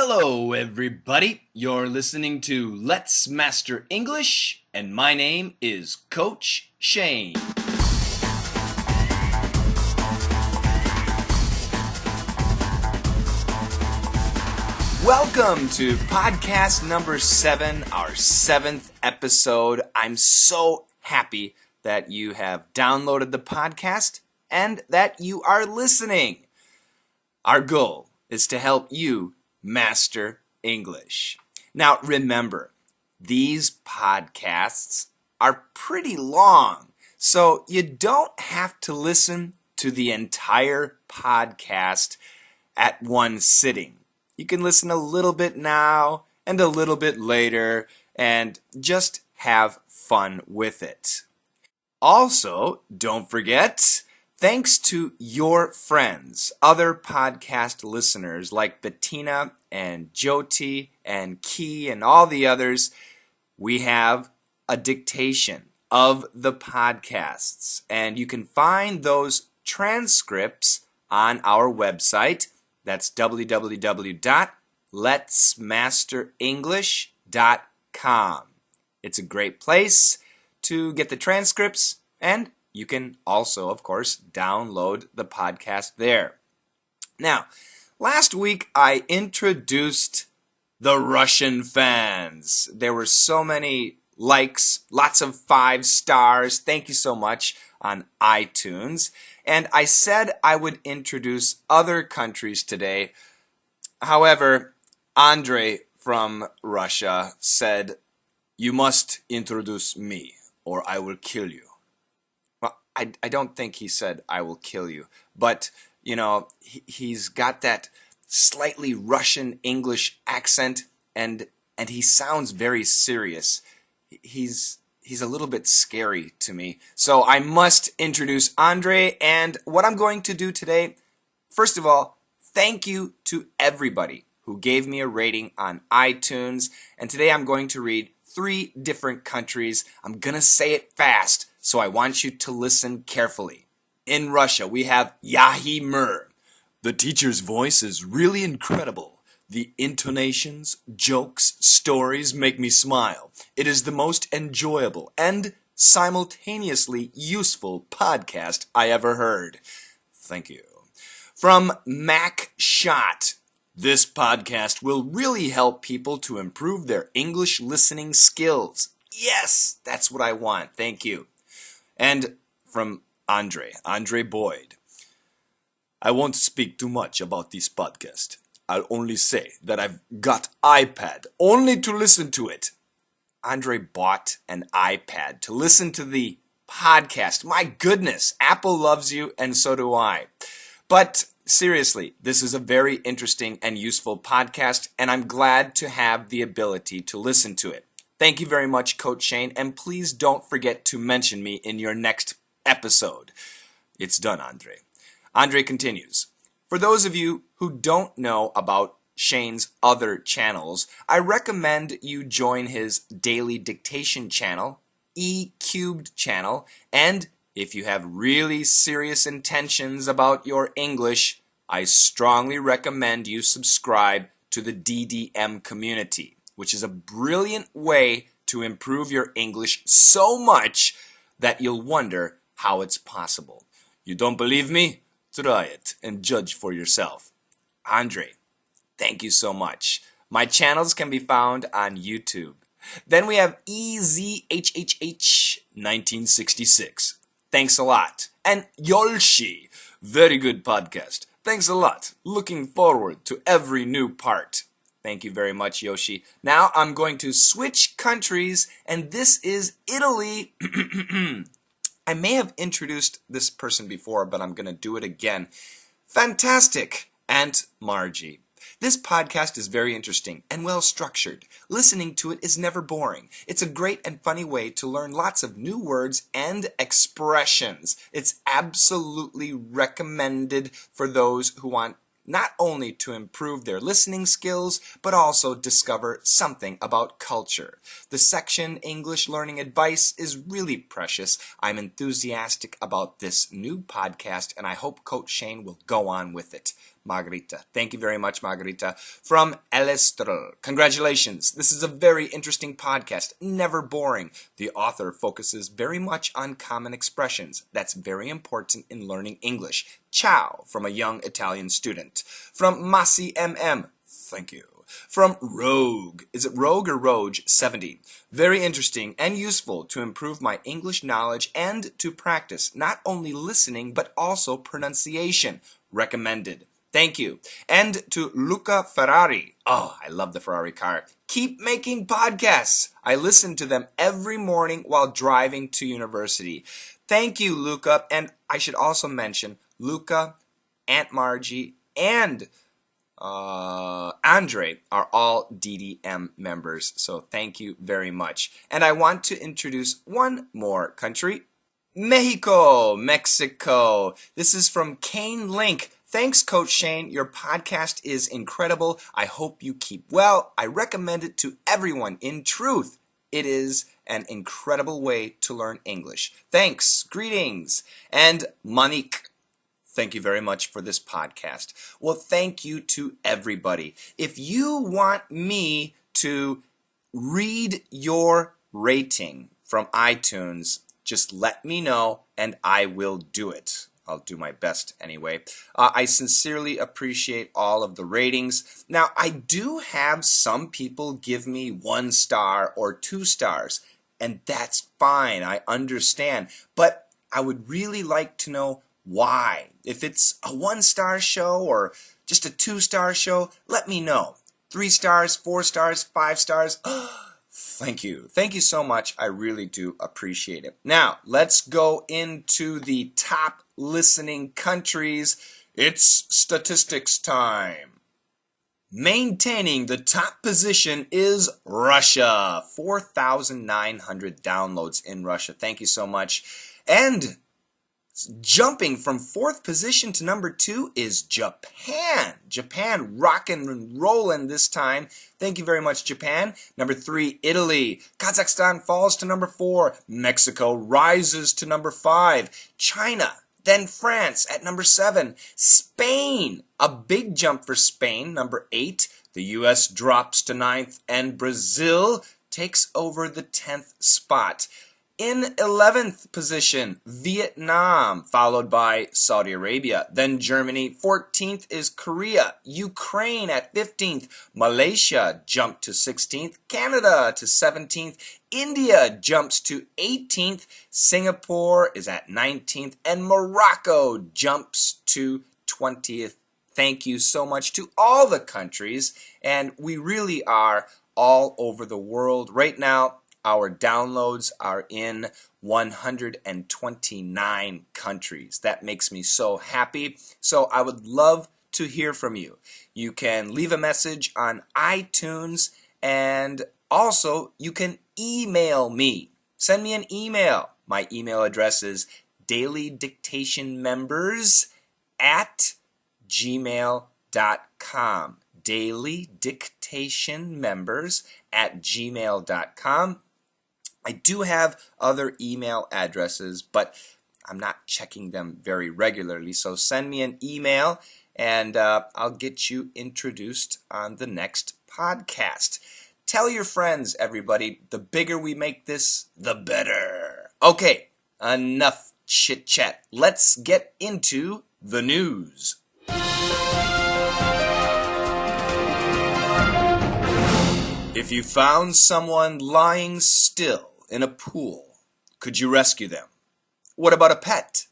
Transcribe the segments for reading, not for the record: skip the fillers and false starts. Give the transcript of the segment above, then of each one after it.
Hello, everybody. You're listening to Let's Master English, and my name is Coach Shane. Welcome to podcast number 7, our 7th episode. I'm so happy that you have downloaded the podcast and that you are listening. Our goal is to help you master English. Now remember, these podcasts are pretty long, so you don't have to listen to the entire podcast at one sitting. You can listen a little bit now and a little bit later and just have fun with it. Also, don't forget, thanks to your friends, other podcast listeners like Bettina and Jyoti and Key and all the others, we have a dictation of the podcasts. And you can find those transcripts on our website. That's www.letsmasterenglish.com. It's a great place to get the transcripts, and you can also, of course, download the podcast there. Now, last week I introduced the Russian fans. There were so many likes, lots of 5 stars. Thank you so much on iTunes. And I said I would introduce other countries today. However, Andre from Russia said, "You must introduce me or I will kill you." Well, I don't think he said, "I will kill you." But, you know, he's got that slightly Russian English accent, and he sounds very serious. He's a little bit scary to me. So I must introduce Andre, and what I'm going to do today, first of all, thank you to everybody who gave me a rating on iTunes. And today I'm going to read 3 different countries. I'm going to say it fast, so I want you to listen carefully. In Russia, we have Yahimir. The teacher's voice is really incredible. The intonations, jokes, stories make me smile. It is the most enjoyable and simultaneously useful podcast I ever heard. Thank you. From Mac Shot. This podcast will really help people to improve their English listening skills. Yes, that's what I want. Thank you. And from Andre Boyd. I won't speak too much about this podcast. I'll only say that I've got iPad only to listen to it. Andre bought an iPad to listen to the podcast. My goodness, Apple loves you and so do I. But seriously, this is a very interesting and useful podcast, and I'm glad to have the ability to listen to it. Thank you very much, Coach Shane, and please don't forget to mention me in your next episode. It's done, Andre. Andre continues. For those of you who don't know about Shane's other channels, I recommend you join his daily dictation channel, E-Cubed channel, and if you have really serious intentions about your English, I strongly recommend you subscribe to the DDM community, which is a brilliant way to improve your English so much that you'll wonder how it's possible. You don't believe me? Try it and judge for yourself. Andre, thank you so much. My channels can be found on YouTube. Then we have EZHHH1966. Thanks a lot. And Yolshi, very good podcast. Thanks a lot. Looking forward to every new part. Thank you very much, Yoshi. Now I'm going to switch countries, and this is Italy. I may have introduced this person before, but I'm going to do it again. Fantastic, Aunt Margie. This podcast is very interesting and well structured. Listening to it is never boring. It's a great and funny way to learn lots of new words and expressions. It's absolutely recommended for those who want not only to improve their listening skills, but also discover something about culture. The section English Learning Advice is really precious. I'm enthusiastic about this new podcast, and I hope Coach Shane will go on with it. Margarita. Thank you very much, Margarita. From El Estro. Congratulations. This is a very interesting podcast. Never boring. The author focuses very much on common expressions. That's very important in learning English. Ciao, from a young Italian student. From Masi MM. Thank you. From Rogue. Is it Rogue or Roge? 70. Very interesting and useful to improve my English knowledge and to practice not only listening but also pronunciation. Recommended. Thank you. And to Luca Ferrari. Oh, I love the Ferrari car. Keep making podcasts. I listen to them every morning while driving to university. Thank you, Luca. And I should also mention Luca, Aunt Margie, and Andre are all DDM members. So thank you very much. And I want to introduce one more country. Mexico. This is from Kane Link. Thanks, Coach Shane. Your podcast is incredible. I hope you keep well. I recommend it to everyone. In truth, it is an incredible way to learn English. Thanks. Greetings. And Monique. Thank you very much for this podcast. Well, thank you to everybody. If you want me to read your rating from iTunes, just let me know and I will do it. I'll do my best anyway. I sincerely appreciate all of the ratings. Now, I do have some people give me 1 star or 2 stars, and that's fine. I understand. But I would really like to know why. If it's a 1-star show or just a 2-star show, let me know. 3 stars, 4 stars, 5 stars. Thank you. Thank you so much. I really do appreciate it. Now, let's go into the top listening countries. It's statistics time. Maintaining the top position is Russia. 4,900 downloads in Russia. Thank you so much. And jumping from 4th position to number 2 is Japan. Japan rocking and rolling this time. Thank you very much, Japan. Number 3, Italy. Kazakhstan falls to number 4. Mexico rises to number 5. China, then France at number 7. Spain, a big jump for Spain, number 8. The U.S. drops to 9th, and Brazil takes over the 10th spot. In 11th position, Vietnam, followed by Saudi Arabia. Then Germany. 14th is Korea. Ukraine at 15th. Malaysia jumped to 16th. Canada to 17th. India jumps to 18th. Singapore is at 19th. And Morocco jumps to 20th. Thank you so much to all the countries. And we really are all over the world right now. Our downloads are in 129 countries. That makes me so happy. So I would love to hear from you. You can leave a message on iTunes, and also you can email me. Send me an email. My email address is dailydictationmembers@gmail.com. dailydictationmembers@gmail.com. I do have other email addresses, but I'm not checking them very regularly. So send me an email, and I'll get you introduced on the next podcast. Tell your friends, everybody. The bigger we make this, the better. Okay, enough chit-chat. Let's get into the news. If you found someone lying still in a pool, could you rescue them? What about a pet?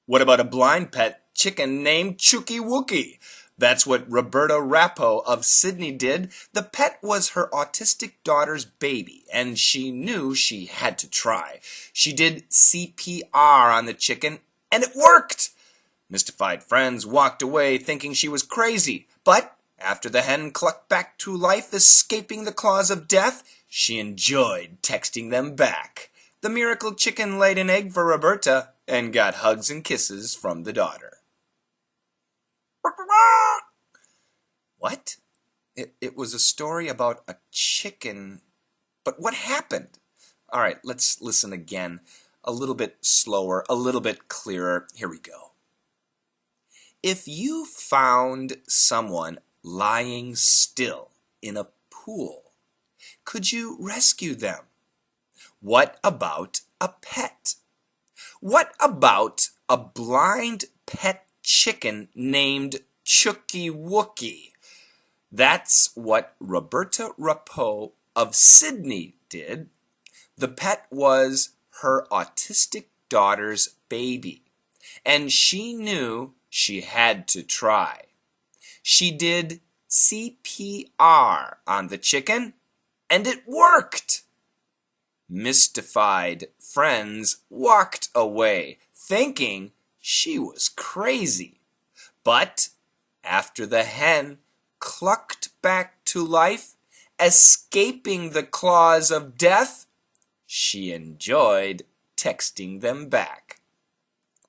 What about a blind pet chicken named Chookie Wookie? That's what Roberta Rappo of Sydney did. The pet was her autistic daughter's baby, and she knew she had to try. She did CPR on the chicken, and it worked! Mystified friends walked away thinking she was crazy, but after the hen clucked back to life, escaping the claws of death, she enjoyed texting them back. The miracle chicken laid an egg for Roberta and got hugs and kisses from the daughter. What? It was a story about a chicken, but what happened? All right, let's listen again. A little bit slower, a little bit clearer. Here we go. If you found someone lying still in a pool, could you rescue them? What about a pet? What about a blind pet chicken named Chooky Wookie? That's what Roberta Rappoe of Sydney did. The pet was her autistic daughter's baby, and she knew she had to try. She did CPR on the chicken, and it worked. Mystified friends walked away, thinking she was crazy. But after the hen clucked back to life, escaping the claws of death, she enjoyed texting them back.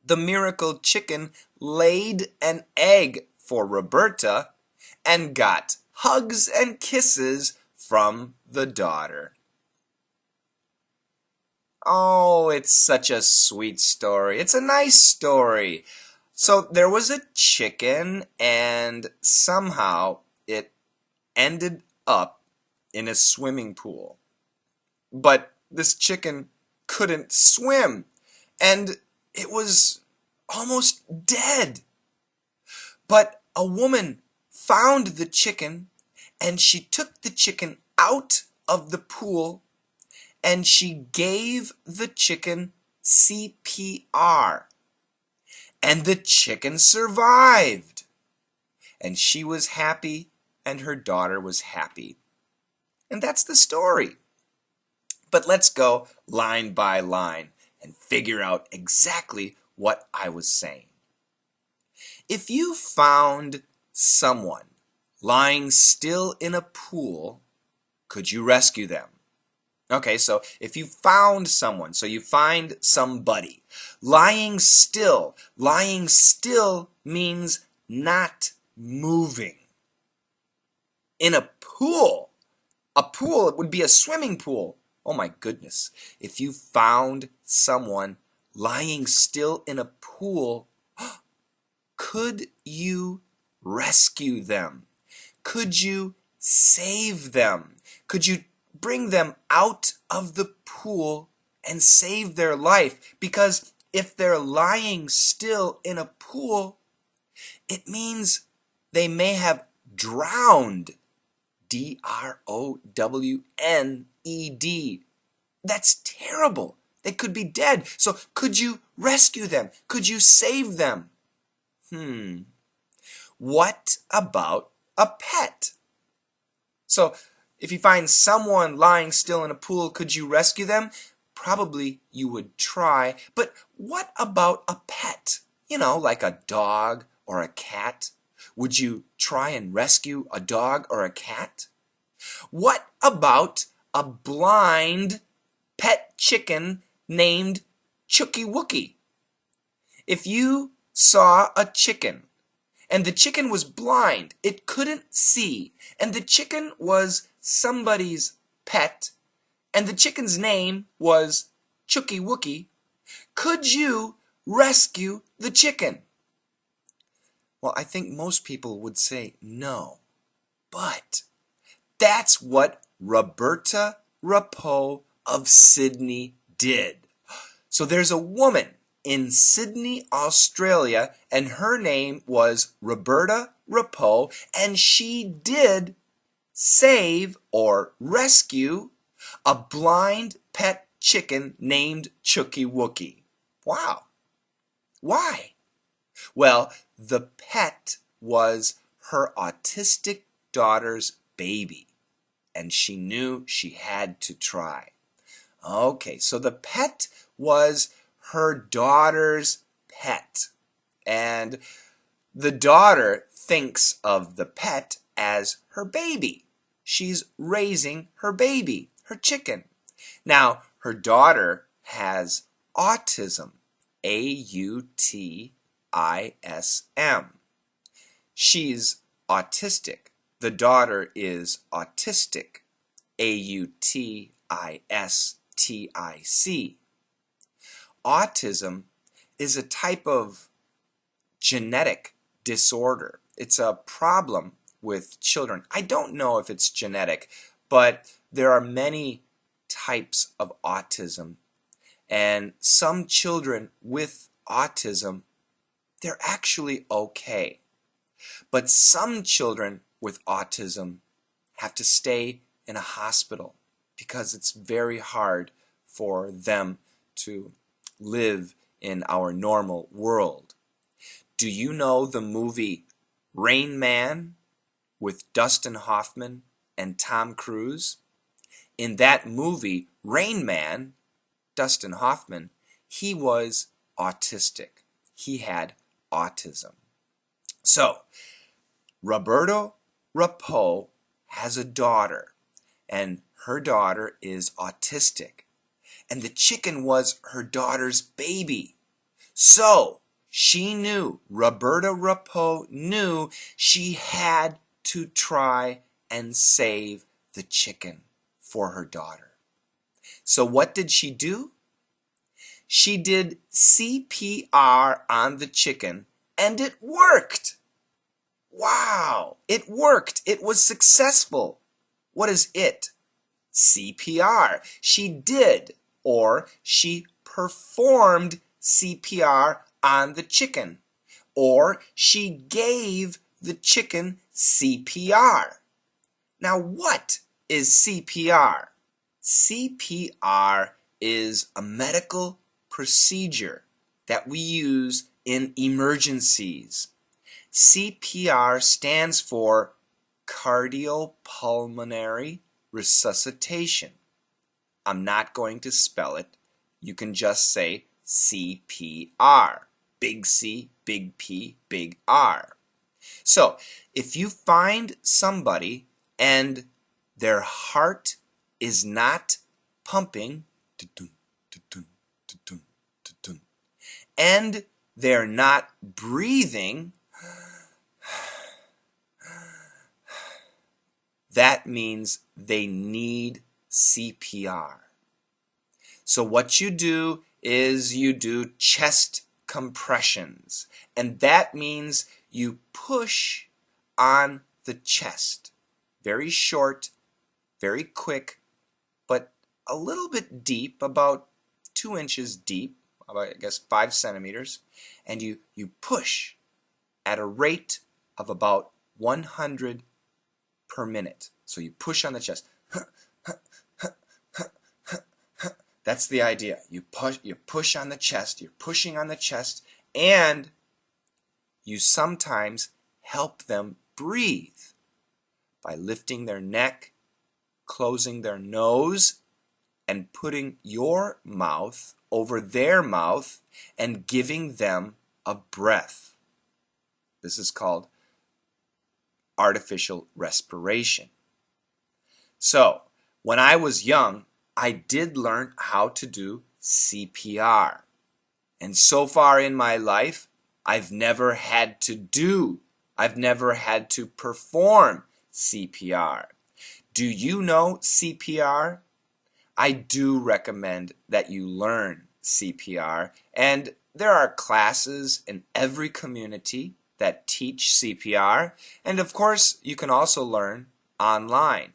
The miracle chicken laid an egg for Roberta and got hugs and kisses from the daughter. Oh, it's such a sweet story. It's a nice story. So there was a chicken, and somehow it ended up in a swimming pool. But this chicken couldn't swim, and it was almost dead. But a woman found the chicken, and she took the chicken out of the pool, and she gave the chicken CPR. And the chicken survived. And she was happy, and her daughter was happy. And that's the story. But let's go line by line and figure out exactly what I was saying. If you found someone lying still in a pool, could you rescue them? Okay, so if you found someone, so you find somebody, lying still means not moving. In a pool it would be a swimming pool. Oh my goodness, if you found someone lying still in a pool, could you rescue them? Could you save them? Could you bring them out of the pool and save their life? Because if they're lying still in a pool, it means they may have drowned. D-R-O-W-N-E-D. That's terrible. They could be dead. So could you rescue them? Could you save them? What about a pet? So if you find someone lying still in a pool, could you rescue them? Probably you would try. But what about a pet? You know, like a dog or a cat. Would you try and rescue a dog or a cat? What about a blind pet chicken named Chooky Wookie? If you saw a chicken and the chicken was blind, it couldn't see, and the chicken was somebody's pet, and the chicken's name was Chooky Wookie, could you rescue the chicken? Well, I think most people would say no, but that's what Roberta Rappoe of Sydney did. So there's a woman in Sydney, Australia, and her name was Roberta Rappoe, and she did save or rescue a blind pet chicken named Chooky Wookie. Wow. Why? Well, the pet was her autistic daughter's baby, and she knew she had to try. Okay, so the pet was her daughter's pet, and the daughter thinks of the pet as her baby. She's raising her baby, her chicken. Now, her daughter has autism, A-U-T-I-S-M. She's autistic. The daughter is autistic, A-U-T-I-S-T-I-C. Autism is a type of genetic disorder. It's a problem with children. I don't know if it's genetic, but there are many types of autism. And some children with autism, they're actually okay. But some children with autism have to stay in a hospital because it's very hard for them to live in our normal world. Do you know the movie Rain Man with Dustin Hoffman and Tom Cruise? In that movie, Rain Man, Dustin Hoffman, he was autistic. He had autism. So, Roberto Rappo has a daughter, and her daughter is autistic. And the chicken was her daughter's baby. So, she knew, Roberta Rappo knew she had to try and save the chicken for her daughter. So what did she do? She did CPR on the chicken, and it worked. Wow, it worked. It was successful. What is it? CPR. She did, or she performed CPR on the chicken, or she gave the chicken CPR. Now, what is CPR? CPR is a medical procedure that we use in emergencies. CPR stands for cardiopulmonary resuscitation. I'm not going to spell it. You can just say CPR. Big C, big P, big R. So, if you find somebody and their heart is not pumping, and they're not breathing, that means they need CPR. So what you do is you do chest compressions, and that means you push on the chest. Very short, very quick, but a little bit deep, about 2 inches deep, about, I guess, 5 centimeters, and you push at a rate of about 100 per minute. So you push on the chest. That's the idea. You push on the chest, you're pushing on the chest, and you sometimes help them breathe by lifting their neck, closing their nose, and putting your mouth over their mouth and giving them a breath. This is called artificial respiration. So, when I was young, I did learn how to do CPR. And so far in my life, I've never had to perform CPR. Do you know CPR? I do recommend that you learn CPR, and there are classes in every community that teach CPR, and of course you can also learn online.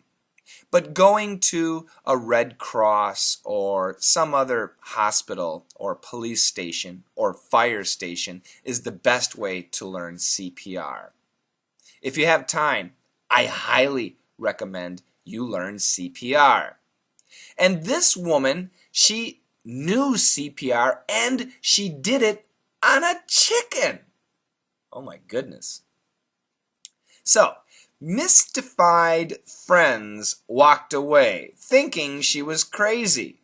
But going to a Red Cross or some other hospital or police station or fire station is the best way to learn CPR. If you have time, I highly recommend you learn CPR. And this woman, she knew CPR and she did it on a chicken. Oh my goodness. So, mystified friends walked away, thinking she was crazy.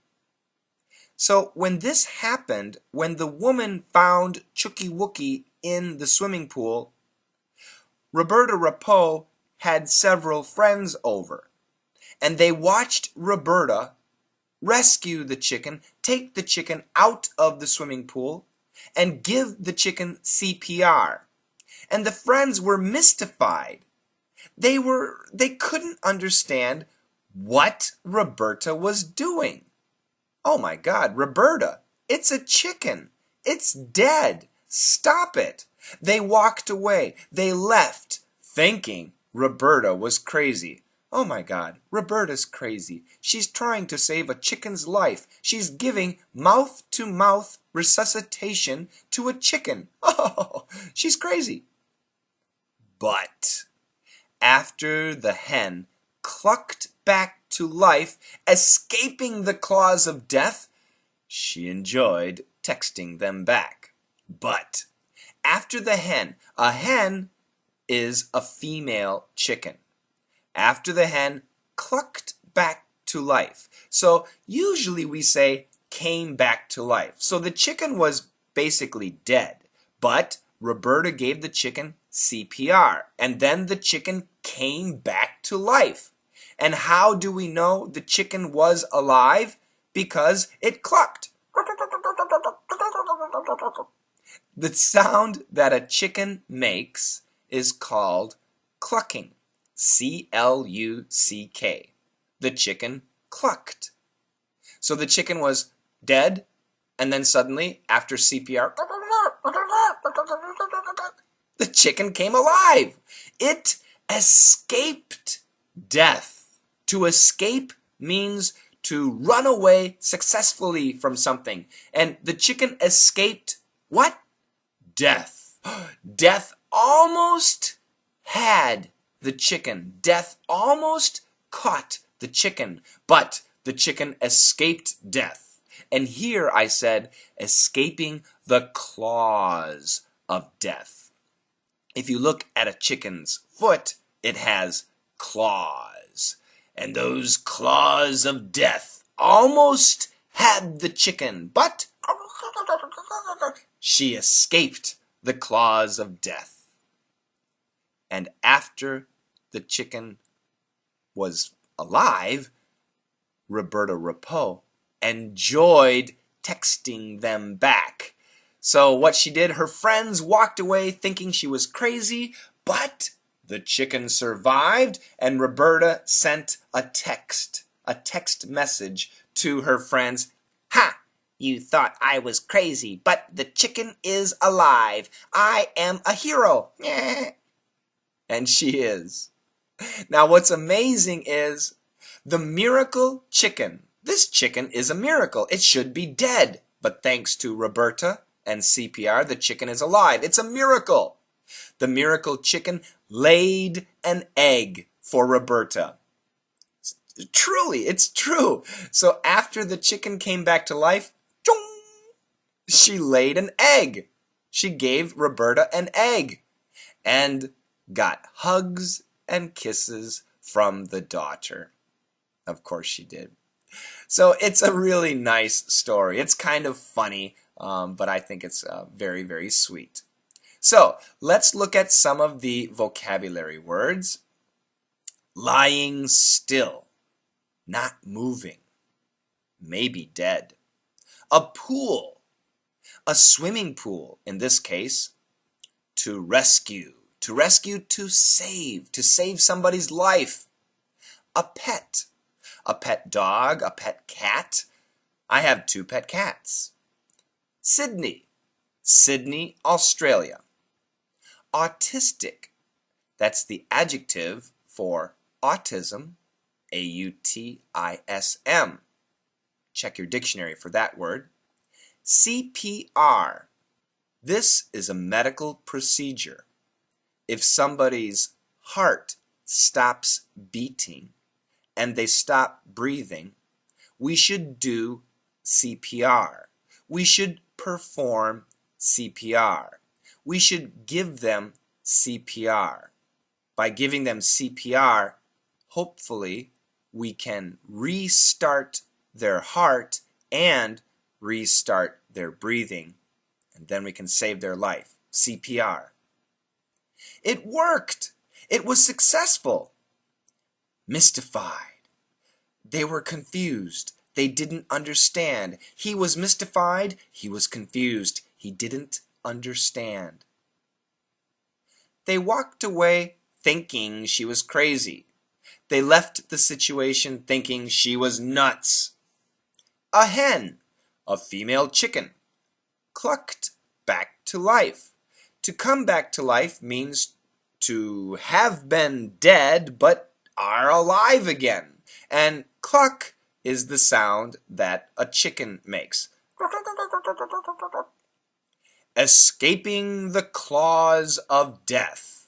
So when this happened, when the woman found Chooky Wookie in the swimming pool, Roberta Rappo had several friends over, and they watched Roberta rescue the chicken, take the chicken out of the swimming pool, and give the chicken CPR. And the friends were mystified. They couldn't understand what Roberta was doing. Oh my God, Roberta, it's a chicken. It's dead. Stop it. They walked away. They left, thinking Roberta was crazy. Oh my God, Roberta's crazy. She's trying to save a chicken's life. She's giving mouth-to-mouth resuscitation to a chicken. Oh, she's crazy. But after the hen clucked back to life, escaping the claws of death, she enjoyed texting them back. But after the hen, a hen is a female chicken. After the hen clucked back to life. So usually we say came back to life. So the chicken was basically dead, but Roberta gave the chicken CPR, and then the chicken came back to life. And how do we know the chicken was alive? Because it clucked. The sound that a chicken makes is called clucking. C-L-U-C-K. The chicken clucked. So the chicken was dead, and then suddenly, after CPR, the chicken came alive. It escaped death. To escape means to run away successfully from something. And the chicken escaped what? Death. Death almost had the chicken. Death almost caught the chicken, but the chicken escaped death. And here I said, escaping the claws of death. If you look at a chicken's foot, it has claws. And those claws of death almost had the chicken, but she escaped the claws of death. And after the chicken was alive, Roberta Rapot enjoyed texting them back. So what she did, her friends walked away thinking she was crazy, but the chicken survived, and Roberta sent a text message to her friends. Ha! You thought I was crazy, but the chicken is alive. I am a hero. And she is. Now what's amazing is the miracle chicken. This chicken is a miracle. It should be dead. But thanks to Roberta and CPR, the chicken is alive. It's a miracle. The miracle chicken laid an egg for Roberta. Truly, it's true. So after the chicken came back to life, she laid an egg. She gave Roberta an egg and got hugs and kisses from the daughter. Of course she did. So it's a really nice story. It's kind of funny, but I think it's very, very sweet. So let's look at some of the vocabulary words. Lying still, not moving, maybe dead. A pool, a swimming pool in this case. To rescue, to save somebody's life. A pet dog, a pet cat. I have 2 pet cats. Sydney, Australia. Autistic, that's the adjective for autism, A-U-T-I-S-M. Check your dictionary for that word. CPR, this is a medical procedure. If somebody's heart stops beating and they stop breathing, we should do CPR. We should perform CPR. We should give them CPR. By giving them CPR, hopefully we can restart their heart and restart their breathing, and then we can save their life. CPR. It worked. It was successful. Mystified. They were confused. They didn't understand. He was mystified. He was confused. He didn't understand. They walked away thinking she was crazy. They left the situation thinking she was nuts. A hen, a female chicken, clucked back to life. To come back to life means to have been dead but are alive again. And cluck is the sound that a chicken makes. Escaping the claws of death.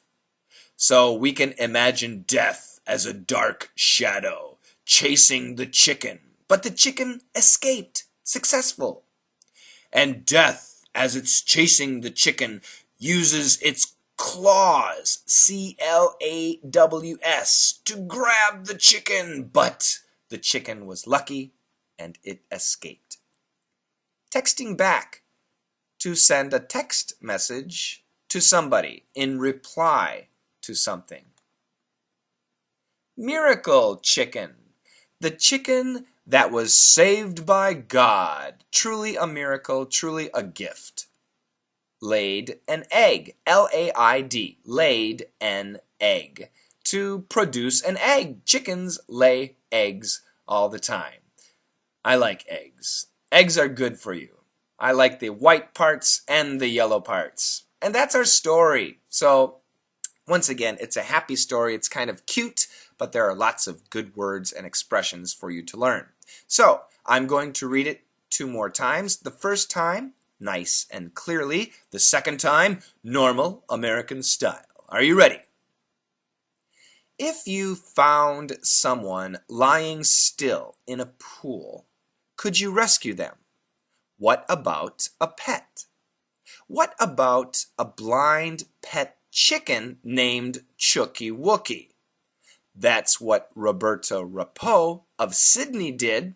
So we can imagine death as a dark shadow chasing the chicken, but the chicken escaped, successful. And death, as it's chasing the chicken, uses its claws, C-L-A-W-S, to grab the chicken, but the chicken was lucky and it escaped. Texting back, to send a text message to somebody in reply to something. Miracle chicken, the chicken that was saved by God, truly a miracle, truly a gift. Laid an egg, L-A-I-D, laid an egg, to produce an egg. Chickens lay eggs all the time. I like eggs. Eggs are good for you. I like the white parts and the yellow parts. And that's our story. So, once again, it's a happy story. It's kind of cute, but there are lots of good words and expressions for you to learn. So, I'm going to read it 2 more times. The first time, nice and clearly. The second time, normal American style. Are you ready? If you found someone lying still in a pool, could you rescue them? What about a pet? What about a blind pet chicken named Chooky Wookie? That's what Roberta Rapeau of Sydney did.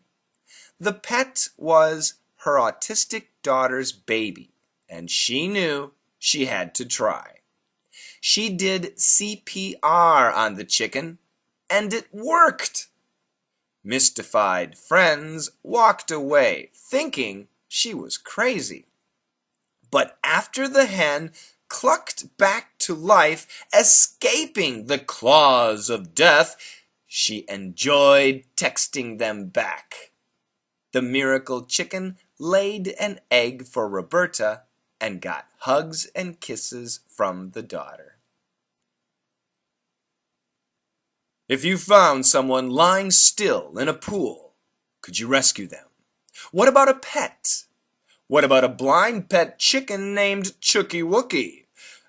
The pet was her autistic daughter's baby, and she knew she had to try. She did CPR on the chicken, and it worked. Mystified friends walked away, thinking she was crazy. But after the hen clucked back to life, escaping the claws of death, she enjoyed texting them back. The miracle chicken laid an egg for Roberta and got hugs and kisses from the daughter. If you found someone lying still in a pool, could you rescue them? What about a pet? What about a blind pet chicken named Chooky Wookie?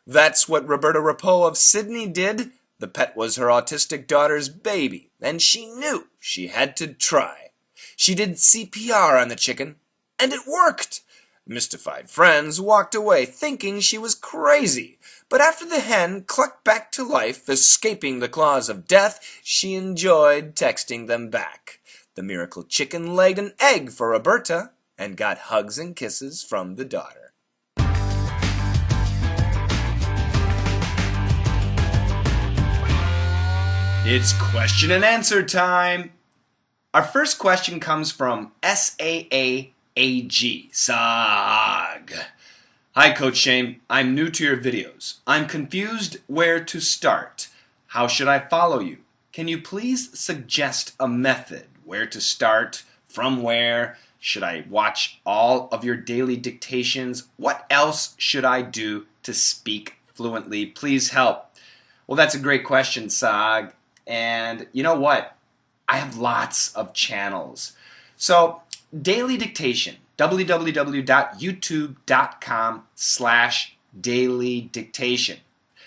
That's what Roberta Rapeau of Sydney did. The pet was her autistic daughter's baby, and she knew she had to try. She did CPR on the chicken, and it worked. Mystified friends walked away, thinking she was crazy. But after the hen clucked back to life, escaping the claws of death, she enjoyed texting them back. The miracle chicken laid an egg for Roberta and got hugs and kisses from the daughter. It's question and answer time. Our first question comes from SAAAG, SAG. Hi, Coach Shane. I'm new to your videos. I'm confused where to start. How should I follow you? Can you please suggest a method? Where to start? From where? Should I watch all of your daily dictations? What else should I do to speak fluently? Please help. Well, that's a great question, Sag. And you know what? I have lots of channels. So, daily dictation, www.youtube.com/dailydictation.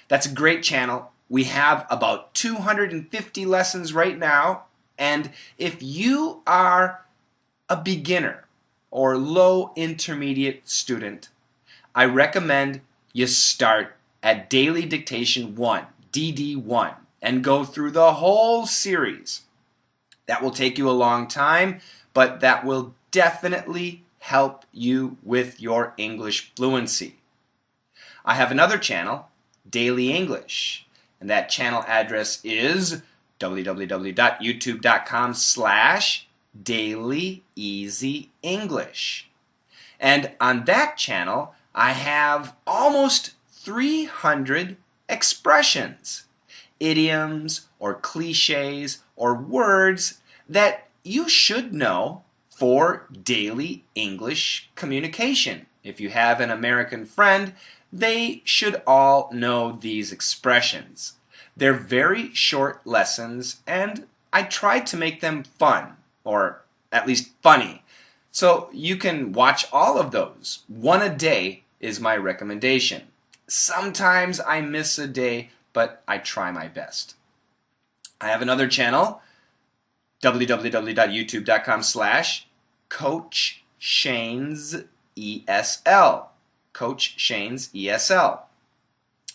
That's a great channel. We have about 250 lessons right now. And if you are a beginner or low intermediate student, I recommend you start at Daily Dictation 1, DD1, and go through the whole series. That will take you a long time, but that will definitely help you with your English fluency. I have another channel, Daily English, and that channel address is www.youtube.com/dailyeasyenglish. And on that channel, I have almost 300 expressions, idioms or cliches or words that you should know for daily English communication. If you have an American friend, they should all know these expressions. They're very short lessons, and I try to make them fun, or at least funny. So you can watch all of those. One a day is my recommendation. Sometimes I miss a day, but I try my best. I have another channel, www.youtube.com/Coach Shane's ESL. Coach Shane's ESL.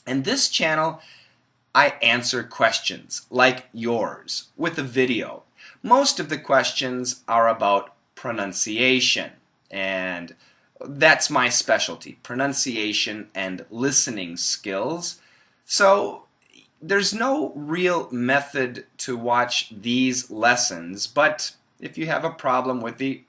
And this channel, I answer questions like yours with a video. Most of the questions are about pronunciation, and that's my specialty, pronunciation and listening skills. So there's no real method to watch these lessons, but if you have a problem with the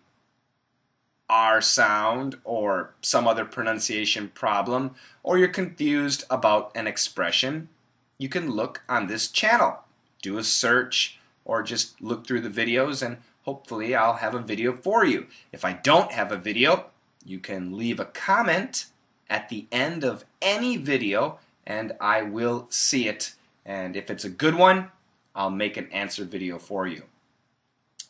R sound or some other pronunciation problem, or you're confused about an expression, you can look on this channel. Do a search or just look through the videos and hopefully I'll have a video for you. If I don't have a video, you can leave a comment at the end of any video and I will see it. And if it's a good one, I'll make an answer video for you.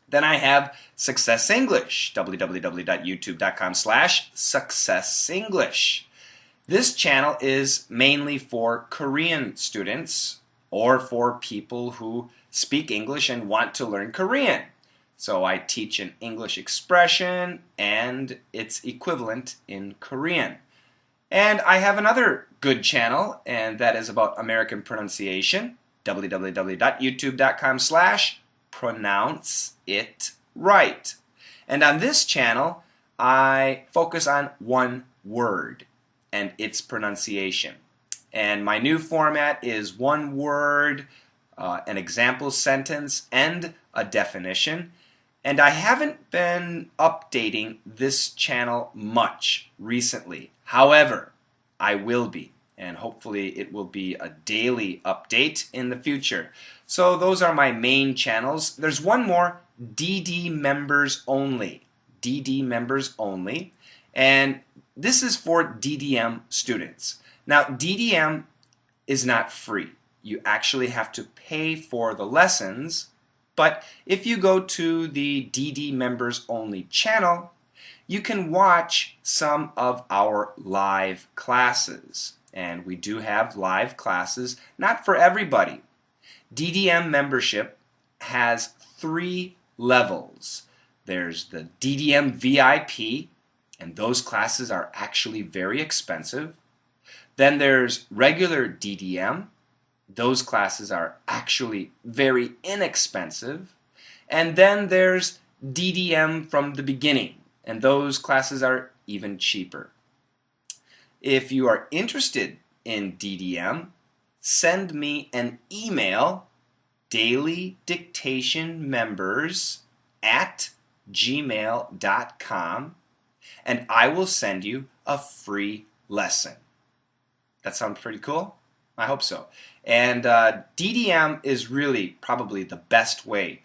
Then I have Success English, www.youtube.com/Success English. This channel is mainly for Korean students or for people who speak English and want to learn Korean. So I teach an English expression and its equivalent in Korean. And I have another good channel, and that is about American pronunciation, www.youtube.com/Pronounce It Right. And on this channel, I focus on one word and its pronunciation. And my new format is one word, an example sentence, and a definition. And I haven't been updating this channel much recently. However, I will be, and hopefully it will be a daily update in the future. So those are my main channels. There's one more, DD members only. DD members only. And this is for DDM students. Now, DDM is not free. You actually have to pay for the lessons. But if you go to the DD members only channel, you can watch some of our live classes. And we do have live classes, not for everybody. DDM membership has 3 levels. There's the DDM VIP, and those classes are actually very expensive. Then there's regular DDM. Those classes are actually very inexpensive. And then there's DDM from the beginning, and those classes are even cheaper. If you are interested in DDM, send me an email, dailydictationmembers@gmail.com, and I will send you a free lesson. That sounds pretty cool? I hope so. And DDM is really probably the best way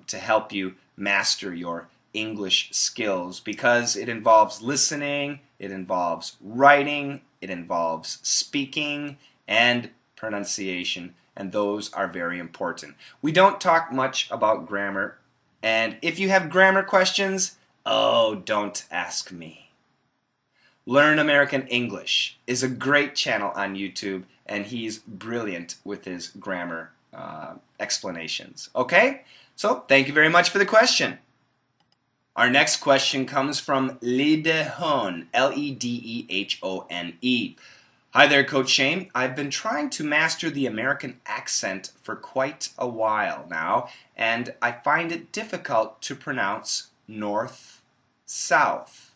to help you master your English skills because it involves listening, it involves writing, it involves speaking, and pronunciation, and those are very important. We don't talk much about grammar, and if you have grammar questions, oh, don't ask me. Learn American English is a great channel on YouTube, and he's brilliant with his grammar explanations. Okay? So, thank you very much for the question. Our next question comes from Ledehone, Ledehone. Hi there, Coach Shane. I've been trying to master the American accent for quite a while now, and I find it difficult to pronounce north, south.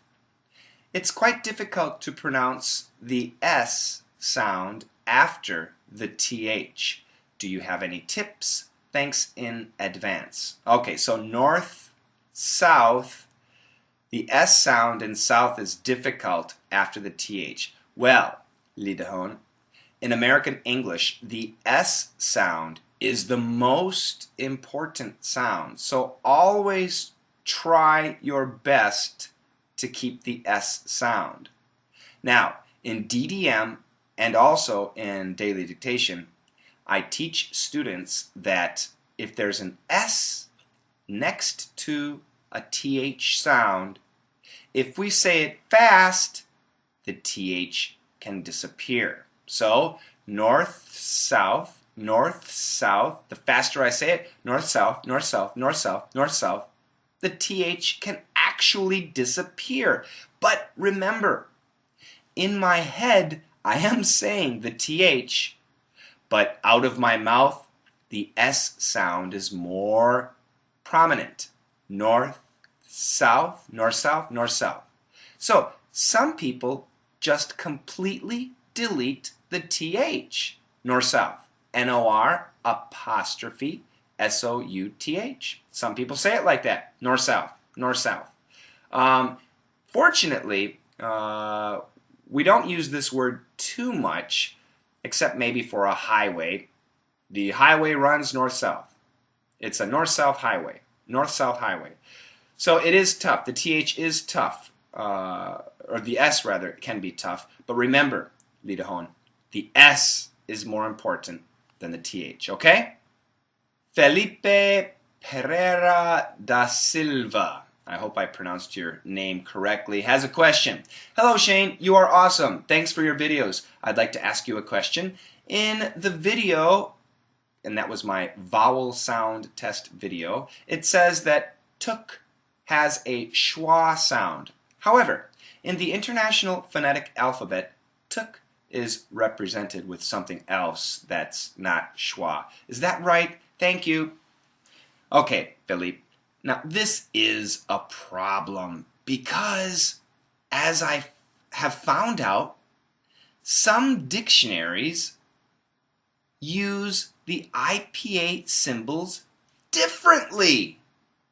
It's quite difficult to pronounce the S sound after the TH. Do you have any tips? Thanks in advance. Okay, so north, south, the S sound in south is difficult after the TH. Well, Ledehone, in American English, the S sound is the most important sound. So always try your best to keep the S sound. Now, in DDM and also in daily dictation, I teach students that if there's an S next to a TH sound, if we say it fast, the TH can disappear. So, north, south, north, south. The faster I say it, north, south, north, south, north, south, north, south, the TH can actually disappear. But remember, in my head, I am saying the TH, but out of my mouth, the S sound is more prominent. North, south, north, south, north, south. So some people just completely delete the TH, north, south. N-O-R apostrophe S-O-U-T-H. Some people say it like that, north, south, north, south. Fortunately, we don't use this word too much, except maybe for a highway. The highway runs north-south. It's a north-south highway. North-south highway. So it is tough. The TH is tough. Or the S, rather, can be tough. But remember, Lidahon, the S is more important than the TH. Okay? Felipe Pereira da Silva, I hope I pronounced your name correctly, has a question. Hello, Shane. You are awesome. Thanks for your videos. I'd like to ask you a question. In the video, and that was my vowel sound test video, it says that tuk has a schwa sound. However, in the International Phonetic Alphabet, tuk is represented with something else that's not schwa. Is that right? Thank you. Okay, Philippe. Now, this is a problem because, as I have found out, some dictionaries use the IPA symbols differently.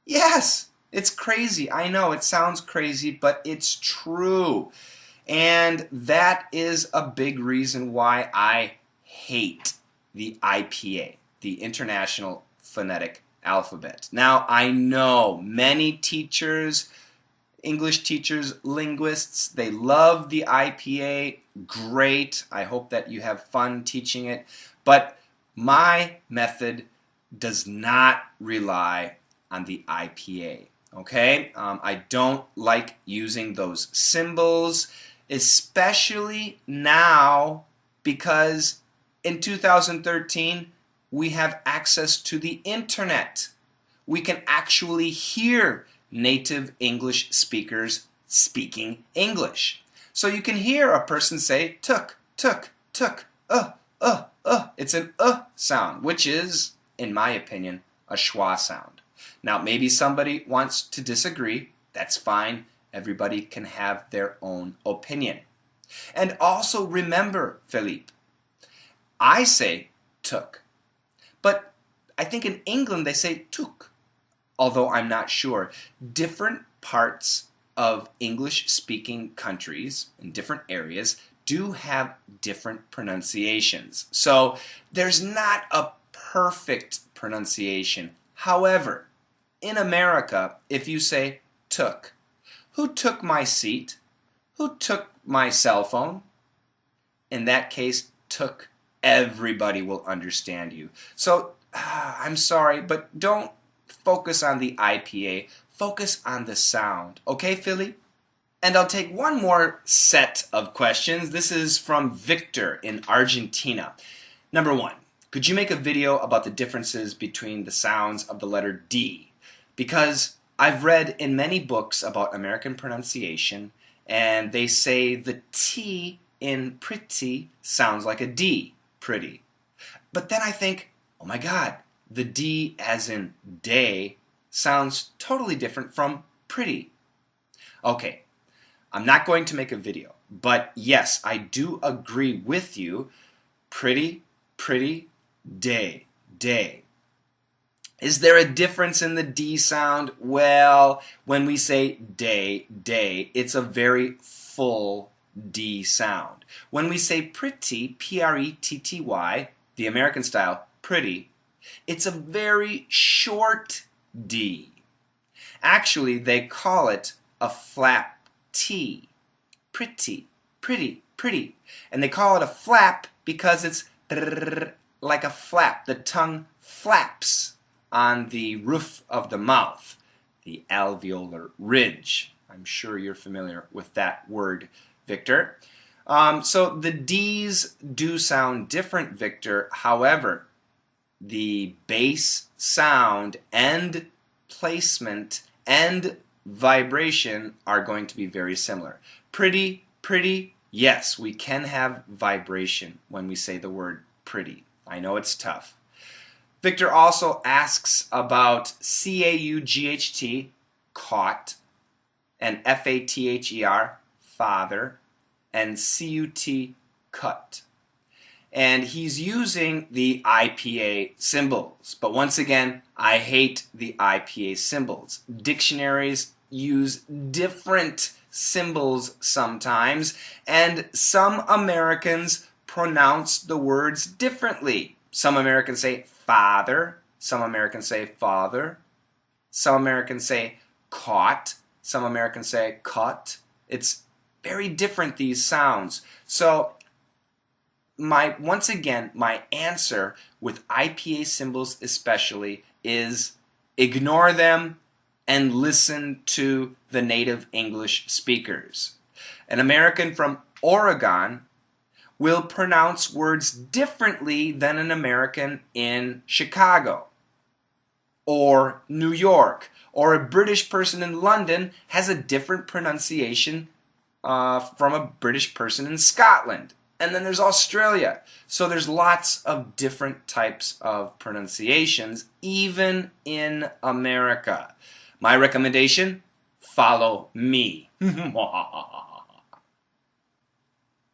Yes, it's crazy. I know it sounds crazy, but it's true. And that is a big reason why I hate the IPA, the International Phonetic Alphabet. Now, I know many teachers, English teachers, linguists, they love the IPA. Great. I hope that you have fun teaching it. But my method does not rely on the IPA. Okay? I don't like using those symbols, especially now because in 2013, we have access to the internet. We can actually hear native English speakers speaking English. So you can hear a person say tuk, tuk, tuk, It's an sound, which is, in my opinion, a schwa sound. Now, maybe somebody wants to disagree. That's fine. Everybody can have their own opinion. And also remember, Philippe, I say tuk. But I think in England they say tuk, although I'm not sure. Different parts of English-speaking countries in different areas do have different pronunciations. So there's not a perfect pronunciation. However, in America, if you say took, who took my seat? Who took my cell phone? In that case, took, everybody will understand you. So, I'm sorry, but don't focus on the IPA. Focus on the sound. Okay, Philly? And I'll take one more set of questions. This is from Victor in Argentina. Number one, could you make a video about the differences between the sounds of the letter D? Because I've read in many books about American pronunciation, and they say the T in pretty sounds like a D, pretty. But then I think, oh my God, the D as in day sounds totally different from pretty. Okay, I'm not going to make a video, but yes, I do agree with you. Pretty, pretty, day, day. Is there a difference in the D sound? Well, when we say day, day, it's a very full D sound. When we say pretty, P-R-E-T-T-Y, the American style, pretty, it's a very short D. Actually, they call it a flap T, pretty. pretty, pretty. And they call it a flap because it's like a flap. The tongue flaps on the roof of the mouth, the alveolar ridge. I'm sure you're familiar with that word, Victor. So the D's do sound different, Victor. However, the bass sound and placement and vibration are going to be very similar. Pretty, pretty, yes, we can have vibration when we say the word pretty. I know it's tough. Victor also asks about C-A-U-G-H-T, caught, and F-A-T-H-E-R, father, and C-U-T, cut. And he's using the IPA symbols. But once again, I hate the IPA symbols. Dictionaries use different symbols sometimes, and some Americans pronounce the words differently. Some Americans say father, some Americans say father, some Americans say caught, some Americans say cut. It's very different, these sounds. So once again, my answer with IPA symbols especially is ignore them and listen to the native English speakers. An American from Oregon will pronounce words differently than an American in Chicago or New York, or a British person in London has a different pronunciation from a British person in Scotland. And then there's Australia. So there's lots of different types of pronunciations, even in America. My recommendation, follow me.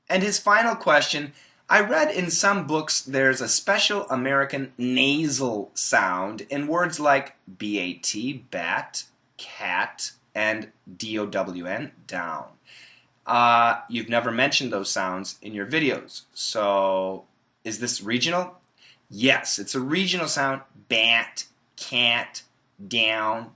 And his final question, I read in some books there's a special American nasal sound in words like B-A-T, bat, cat, and D-O-W-N, down. You've never mentioned those sounds in your videos. So, is this regional? Yes, it's a regional sound. Bat, cat, down.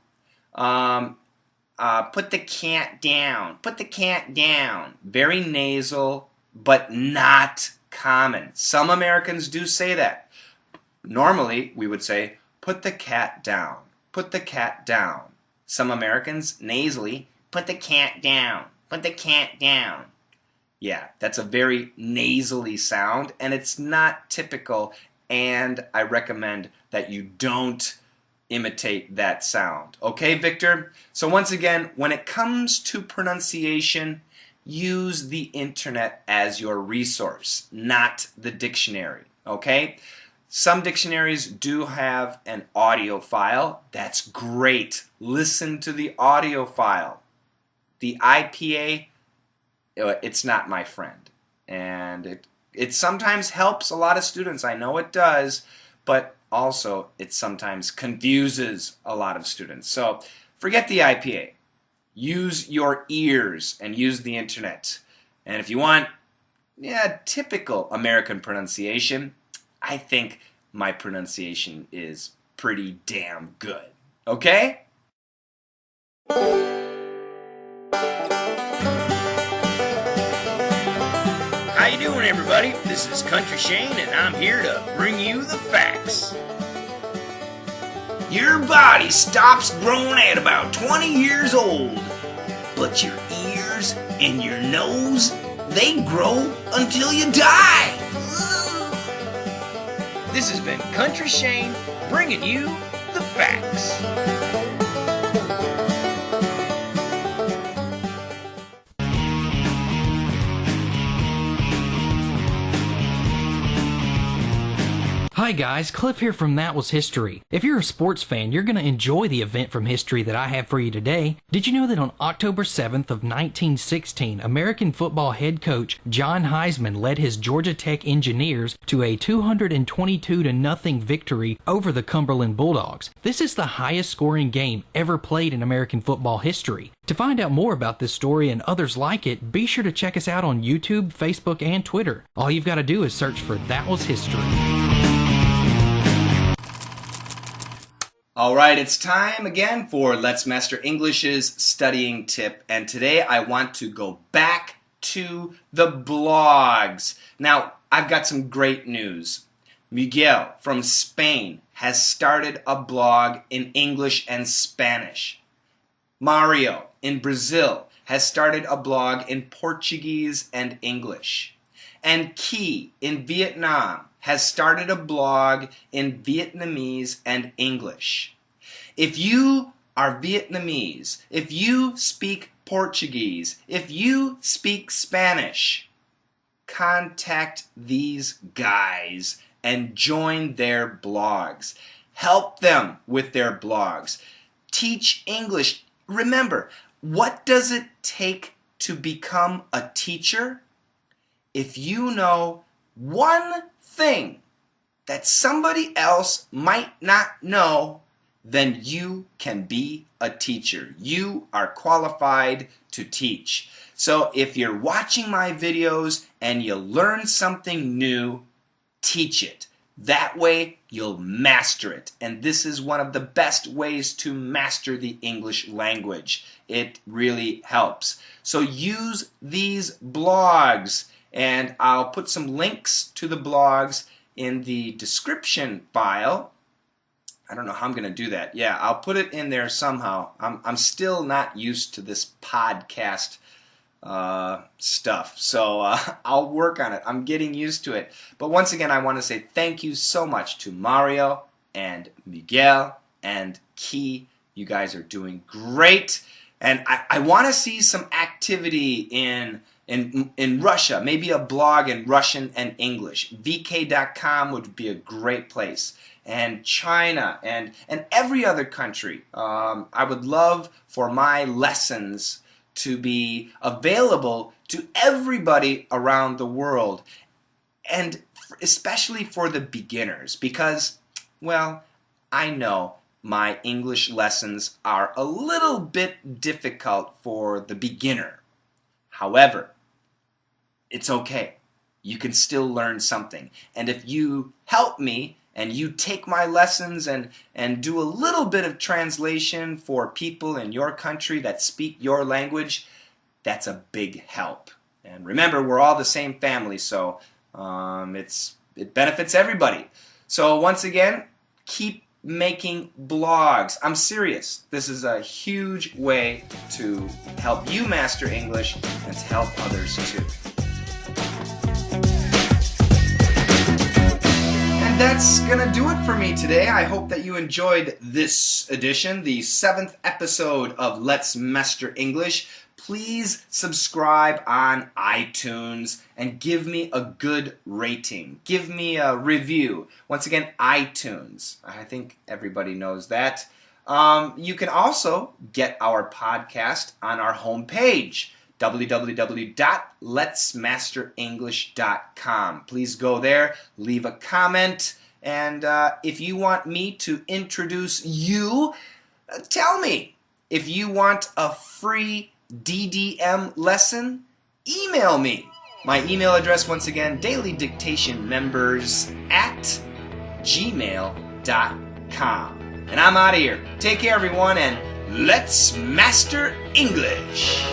Put the cat down. Put the cat down. Very nasal, but not common. Some Americans do say that. Normally, we would say, put the cat down. Put the cat down. Some Americans, nasally, put the cat down. Put the cat down. Yeah, that's a very nasally sound, and it's not typical, and I recommend that you don't imitate that sound. Okay, Victor? So once again, when it comes to pronunciation, use the internet as your resource, not the dictionary. Okay? Some dictionaries do have an audio file. That's great. Listen to the audio file. The IPA, it's not my friend. And it sometimes helps a lot of students. I know it does, but also it sometimes confuses a lot of students. So forget the IPA. Use your ears and use the internet. And if you want, typical American pronunciation, I think my pronunciation is pretty damn good. Okay? How you doing, everybody? This is Country Shane, and I'm here to bring you the facts. Your body stops growing at about 20 years old, but your ears and your nose, they grow until you die. This has been Country Shane bringing you the facts. Hi guys, Cliff here from That Was History. If you're a sports fan, you're going to enjoy the event from history that I have for you today. Did you know that on October 7th of 1916, American football head coach John Heisman led his Georgia Tech Engineers to a 222-0 victory over the Cumberland Bulldogs? This is the highest scoring game ever played in American football history. To find out more about this story and others like it, be sure to check us out on YouTube, Facebook, and Twitter. All you've got to do is search for That Was History. Alright, it's time again for Let's Master English's studying tip, and today I want to go back to the blogs. Now, I've got some great news. Miguel from Spain has started a blog in English and Spanish. Mario in Brazil has started a blog in Portuguese and English. And Key in Vietnam has started a blog in Vietnamese and English. If you are Vietnamese, if you speak Portuguese, if you speak Spanish, contact these guys and join their blogs. Help them with their blogs. Teach English. Remember, what does it take to become a teacher? If you know one thing that somebody else might not know, then you can be a teacher. You are qualified to teach. So if you're watching my videos and you learn something new, teach it. That way you'll master it. And this is one of the best ways to master the English language. It really helps. So use these blogs, and I'll put some links to the blogs in the description file. I don't know how I'm going to do that. Yeah, I'll put it in there somehow. I'm still not used to this podcast stuff, so I'll work on it. I'm getting used to it. But once again, I want to say thank you so much to Mario and Miguel and Key. You guys are doing great, and I want to see some activity in Russia. Maybe a blog in Russian and English. vk.com would be a great place. And China and every other country. I would love for my lessons to be available to everybody around the world, and especially for the beginners, because, well, I know my English lessons are a little bit difficult for the beginner. However, it's okay. You can still learn something. And if you help me and you take my lessons and do a little bit of translation for people in your country that speak your language, that's a big help. And remember, we're all the same family, so it benefits everybody. So once again, keep making blogs. I'm serious. This is a huge way to help you master English and to help others too. That's gonna do it for me today. I hope that you enjoyed this edition, the 7th episode of Let's Master English. Please subscribe on iTunes and give me a good rating. Give me a review. Once again, iTunes. I think everybody knows that. You can also get our podcast on our homepage, www.letsmasterenglish.com. Please go there, leave a comment, and if you want me to introduce you, tell me. If you want a free DDM lesson, email me. My email address, once again, dailydictationmembers@gmail.com. And I'm out of here. Take care, everyone, and let's master English.